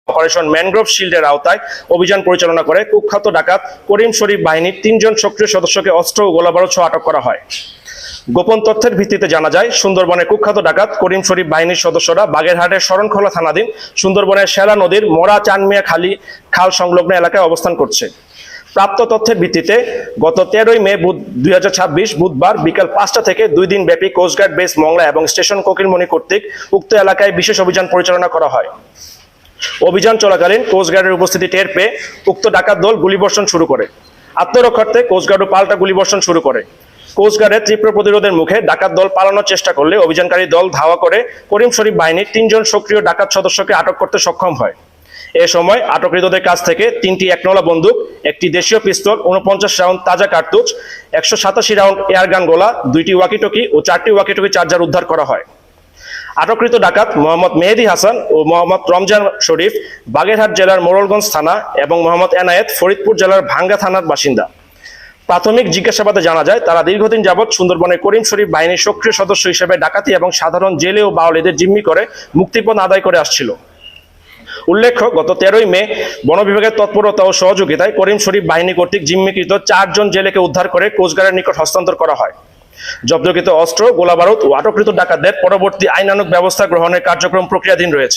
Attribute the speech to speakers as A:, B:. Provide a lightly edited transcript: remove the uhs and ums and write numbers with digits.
A: Operation mangrove শিল্ডের আওতায় অভিযান পরিচালনা করে কুখ্যাত ডাকাত করিম শরীফ বাহিনীর 3 জন সক্রিয় সদস্যকে অস্ত্র ও গোলাবারুদ সহ আটক করা হয়। গোপন তথ্যের ভিত্তিতে জানা যায়, সুন্দরবনের কুখ্যাত ডাকাত করিম শরীফ বাহিনীর সদস্যরা বাগেরহাটের শরণখোলা থানাধীন সুন্দরবনের শেলা নদীর মোড়া চানমিয়া খাল সংলগ্ন এলাকায় অবস্থান করছে। প্রাপ্ত তথ্যের ভিত্তিতে গত 13 মে 2026 বুধবার বিকাল 5টা থেকে 2 দিন ব্যাপী কোস্টগার্ড বেস মংলা এবং স্টেশন কোকিলমণি কর্তৃক উক্ত এলাকায় বিশেষ অভিযান পরিচালনা করা হয়। অভিযান চলাকালীন কোস্টগার্ডের উপস্থিতি টের পেয়ে উক্ত ডাকাত দল গুলিবর্ষণ শুরু করে। আত্মরক্ষার্থে কোস্টগার্ডও পাল্টা গুলিবর্ষণ শুরু করে। কোস্টগার্ডের তীব্র প্রতিরোধের মুখে ডাকাত দল পালানোর চেষ্টা করলে অভিযানকারী দল ধাওয়া করে করিম শরীফ বাহিনীর 3 জন সক্রিয় ডাকাত সদস্যকে আটক করতে সক্ষম হয়। এ সময় আটককৃতদের কাছ থেকে 3টি একনলা বন্দুক, একটি দেশীয় পিস্তল, 49 রাউন্ড তাজা কার্তুজ, 187 রাউন্ড এয়ারগান গোলা, 2টি ওয়াকিটকি ও 4টি ওয়াকিটকি চার্জার উদ্ধার করা হয়। আটককৃত ডাকাত মোহাম্মদ মেহেদী হাসান ও মোহাম্মদ রমজান শরীফ বাগেরহাট জেলার মোড়লগঞ্জ থানা এবং মোহাম্মদ এনায়েত ফরিদপুর জেলার ভাঙ্গা থানার বাসিন্দা। প্রাথমিক জিজ্ঞাসাবাদে জানা যায়, তারা দীর্ঘদিন যাবৎ সুন্দরবনের করিম শরীফ বাহিনীর সক্রিয় সদস্য হিসেবে ডাকাতি এবং সাধারণ জেলে ও বাওয়ালীদের জিম্মি করে মুক্তিপণ আদায় করে আসছিল। উল্লেখ্য, গত 13 মে বন বিভাগের তৎপরতা ও সহযোগিতায় করিম শরীফ বাহিনী কর্তৃক জিম্মিকৃত 4 জন জেলেকে উদ্ধার করে কোস্টগার্ডের নিকট হস্তান্তর করা হয়। জব্দকৃত অস্ত্র, গোলাবারুদ ও আটককৃত ডাকাতদের পরবর্তী আইনানুগ ব্যবস্থা গ্রহণের কার্যক্রম প্রক্রিয়াধীন রয়েছে।